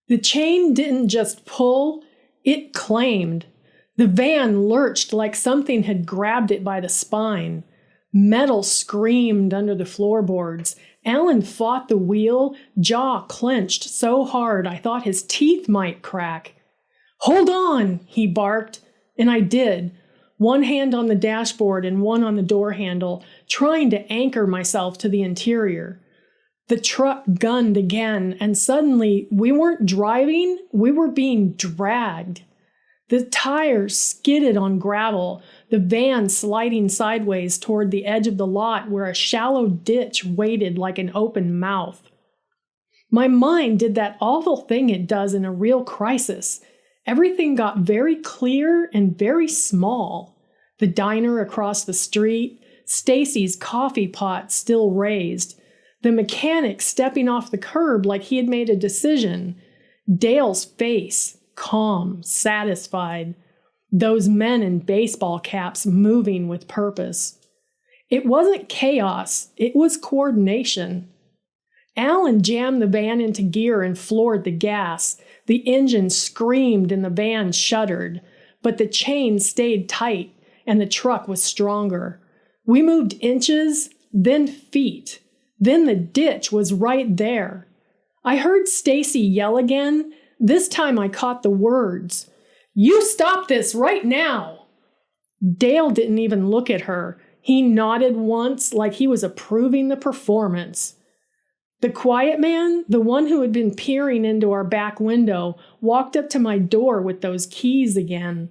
The chain didn't just pull, it claimed. The van lurched like something had grabbed it by the spine. Metal screamed under the floorboards. Alan fought the wheel, jaw clenched so hard I thought his teeth might crack. "Hold on," he barked, and I did, one hand on the dashboard and one on the door handle, trying to anchor myself to the interior. The truck gunned again, and suddenly we weren't driving, we were being dragged. The tires skidded on gravel, the van sliding sideways toward the edge of the lot where a shallow ditch waited like an open mouth. My mind did that awful thing it does in a real crisis. Everything got very clear and very small. The diner across the street, Stacy's coffee pot still raised, the mechanic stepping off the curb like he had made a decision, Dale's face, calm, satisfied, those men in baseball caps moving with purpose. It wasn't chaos, it was coordination. Alan jammed the van into gear and floored the gas. The engine screamed and the van shuddered, but the chain stayed tight and the truck was stronger. We moved inches, then feet. Then the ditch was right there. I heard Stacy yell again. This time I caught the words. "You stop this right now!" Dale didn't even look at her. He nodded once like he was approving the performance. The quiet man, the one who had been peering into our back window, walked up to my door with those keys again.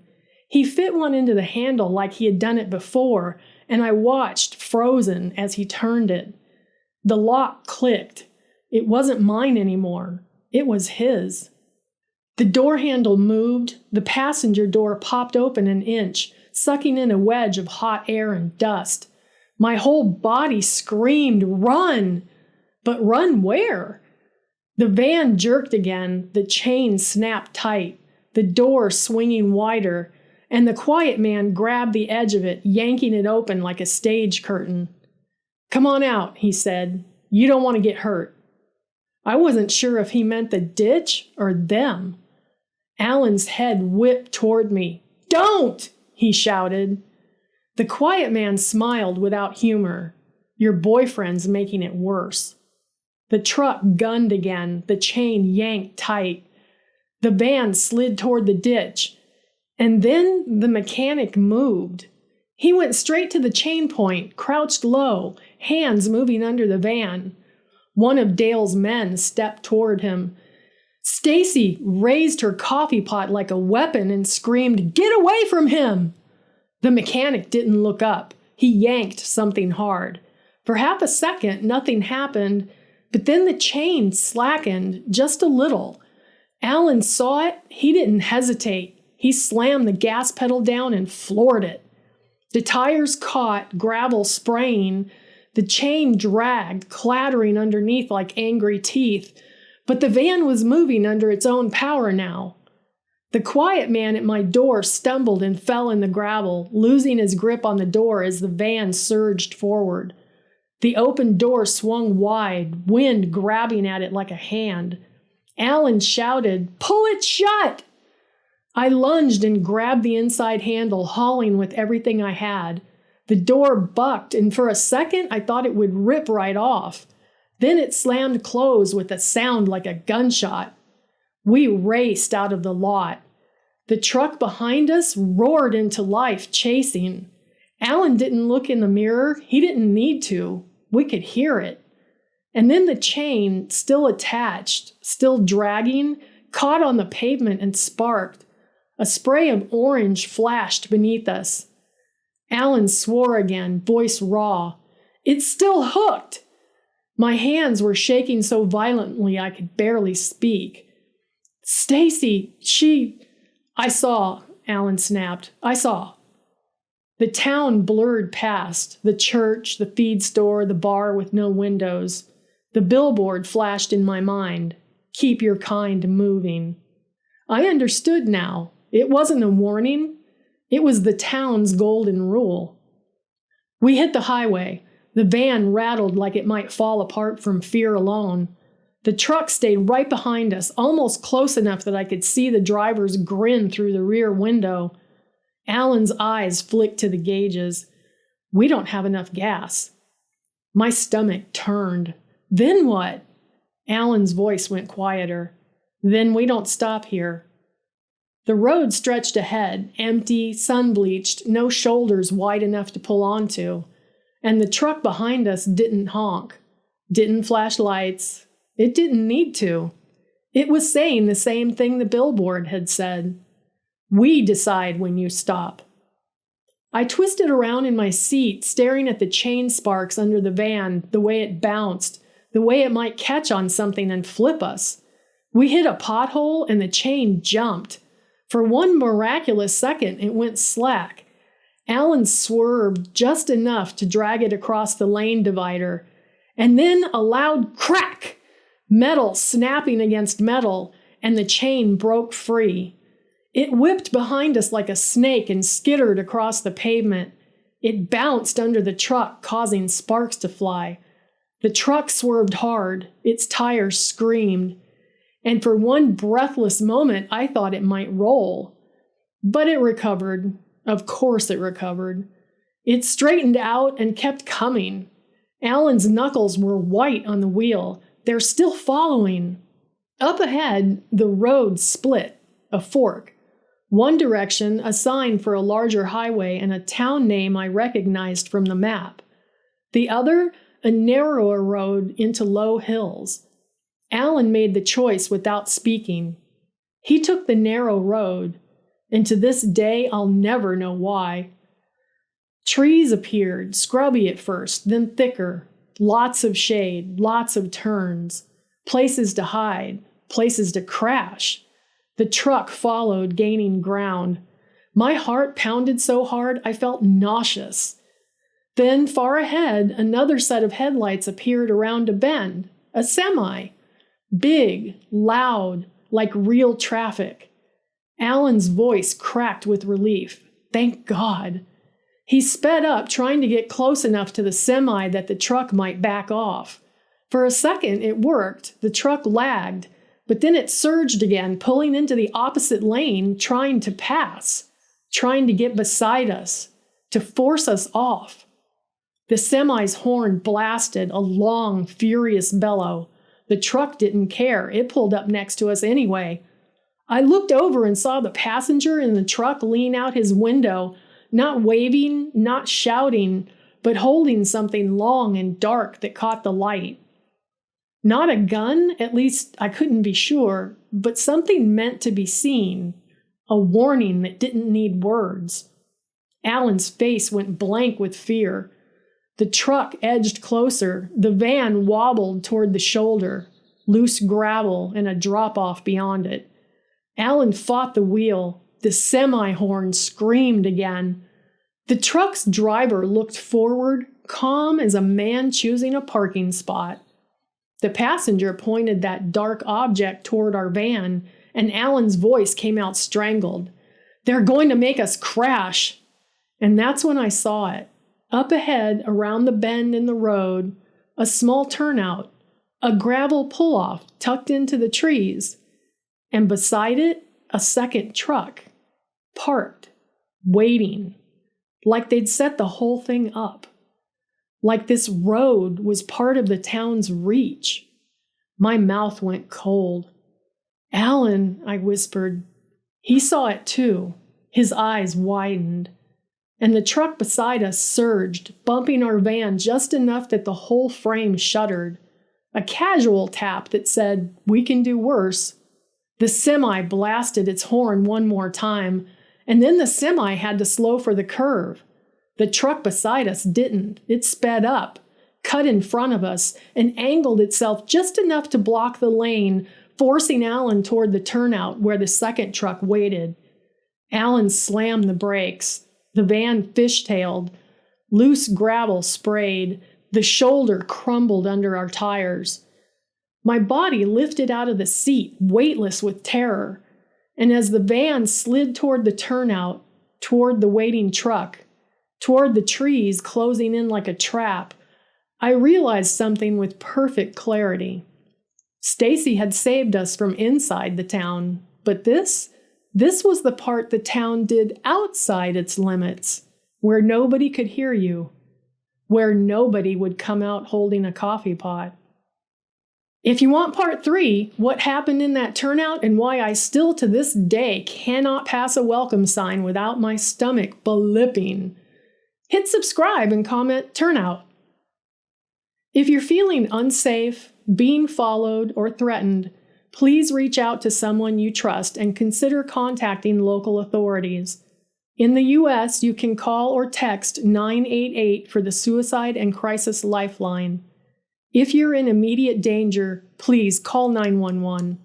He fit one into the handle like he had done it before, and I watched, frozen, as he turned it. The lock clicked. It wasn't mine anymore. It was his. The door handle moved. The passenger door popped open an inch, sucking in a wedge of hot air and dust. My whole body screamed, "Run!" But run where? The van jerked again, the chain snapped tight, the door swinging wider, and the quiet man grabbed the edge of it, yanking it open like a stage curtain. "Come on out," he said. "You don't want to get hurt." I wasn't sure if he meant the ditch or them. Alan's head whipped toward me. "Don't!" he shouted. The quiet man smiled without humor. "Your boyfriend's making it worse." The truck gunned again, the chain yanked tight. The van slid toward the ditch. And then the mechanic moved. He went straight to the chain point, crouched low, hands moving under the van. One of Dale's men stepped toward him. Stacy raised her coffee pot like a weapon and screamed, "Get away from him!" The mechanic didn't look up. He yanked something hard. For half a second, nothing happened, but then the chain slackened just a little. Alan saw it. He didn't hesitate. He slammed the gas pedal down and floored it. The tires caught, gravel spraying. The chain dragged, clattering underneath like angry teeth. But the van was moving under its own power now. The quiet man at my door stumbled and fell in the gravel, losing his grip on the door as the van surged forward. The open door swung wide, wind grabbing at it like a hand. Alan shouted, "Pull it shut!" I lunged and grabbed the inside handle, hauling with everything I had. The door bucked, and for a second I thought it would rip right off. Then it slammed closed with a sound like a gunshot. We raced out of the lot. The truck behind us roared into life, chasing. Alan didn't look in the mirror. He didn't need to. We could hear it. And then the chain, still attached, still dragging, caught on the pavement and sparked. A spray of orange flashed beneath us. Alan swore again, voice raw. "It's still hooked!" My hands were shaking so violently I could barely speak. "Stacy, I saw," Alan snapped. "I saw." The town blurred past, the church, the feed store, the bar with no windows. The billboard flashed in my mind. "Keep your kind moving." I understood now. It wasn't a warning. It was the town's golden rule. We hit the highway. The van rattled like it might fall apart from fear alone. The truck stayed right behind us, almost close enough that I could see the driver's grin through the rear window. Alan's eyes flicked to the gauges. We don't have enough gas. My stomach turned. Then what? Alan's voice went quieter. Then we don't stop here. The road stretched ahead, empty, sun-bleached, no shoulders wide enough to pull onto. And the truck behind us didn't honk, didn't flash lights. It didn't need to. It was saying the same thing the billboard had said. We decide when you stop. I twisted around in my seat, staring at the chain sparks under the van, the way it bounced, the way it might catch on something and flip us. We hit a pothole and the chain jumped. For one miraculous second, it went slack. Alan swerved just enough to drag it across the lane divider. And then a loud crack! Metal snapping against metal, and the chain broke free. It whipped behind us like a snake and skittered across the pavement. It bounced under the truck, causing sparks to fly. The truck swerved hard. Its tires screamed. And for one breathless moment, I thought it might roll. But it recovered. Of course it recovered. It straightened out and kept coming. Alan's knuckles were white on the wheel. They're still following. Up ahead, the road split, a fork. One direction, a sign for a larger highway and a town name I recognized from the map. The other, a narrower road into low hills. Alan made the choice without speaking. He took the narrow road, and to this day I'll never know why. Trees appeared, scrubby at first, then thicker. Lots of shade, lots of turns. Places to hide, places to crash. The truck followed, gaining ground. My heart pounded so hard I felt nauseous. Then, far ahead, another set of headlights appeared around a bend. A semi. Big, loud, like real traffic. Alan's voice cracked with relief. Thank God. He sped up, trying to get close enough to the semi that the truck might back off. For a second, it worked. The truck lagged, but then it surged again, pulling into the opposite lane, trying to pass, trying to get beside us, to force us off. The semi's horn blasted, a long, furious bellow. The truck didn't care. It pulled up next to us anyway. I looked over and saw the passenger in the truck lean out his window, not waving, not shouting, but holding something long and dark that caught the light. Not a gun, at least I couldn't be sure, but something meant to be seen, a warning that didn't need words. Alan's face went blank with fear. The truck edged closer. The van wobbled toward the shoulder, loose gravel and a drop-off beyond it. Alan fought the wheel. The semi-horn screamed again. The truck's driver looked forward, calm as a man choosing a parking spot. The passenger pointed that dark object toward our van, and Alan's voice came out strangled. They're going to make us crash. And that's when I saw it. Up ahead, around the bend in the road, a small turnout, a gravel pull-off tucked into the trees, and beside it, a second truck, parked, waiting, like they'd set the whole thing up, like this road was part of the town's reach. My mouth went cold. Alan, I whispered. He saw it too. His eyes widened. And the truck beside us surged, bumping our van just enough that the whole frame shuddered. A casual tap that said, "We can do worse." The semi blasted its horn one more time, and then the semi had to slow for the curve. The truck beside us didn't. It sped up, cut in front of us, and angled itself just enough to block the lane, forcing Alan toward the turnout where the second truck waited. Alan slammed the brakes. The van fishtailed. Loose gravel sprayed. The shoulder crumbled under our tires. My body lifted out of the seat, weightless with terror. And as the van slid toward the turnout, toward the waiting truck, toward the trees closing in like a trap, I realized something with perfect clarity. Stacy had saved us from inside the town, but this was the part the town did outside its limits, where nobody could hear you, where nobody would come out holding a coffee pot. If you want part 3, what happened in that turnout and why I still to this day cannot pass a welcome sign without my stomach blipping, hit subscribe and comment turnout. If you're feeling unsafe, being followed, or threatened, please reach out to someone you trust and consider contacting local authorities. In the U.S., you can call or text 988 for the Suicide and Crisis Lifeline. If you're in immediate danger, please call 911.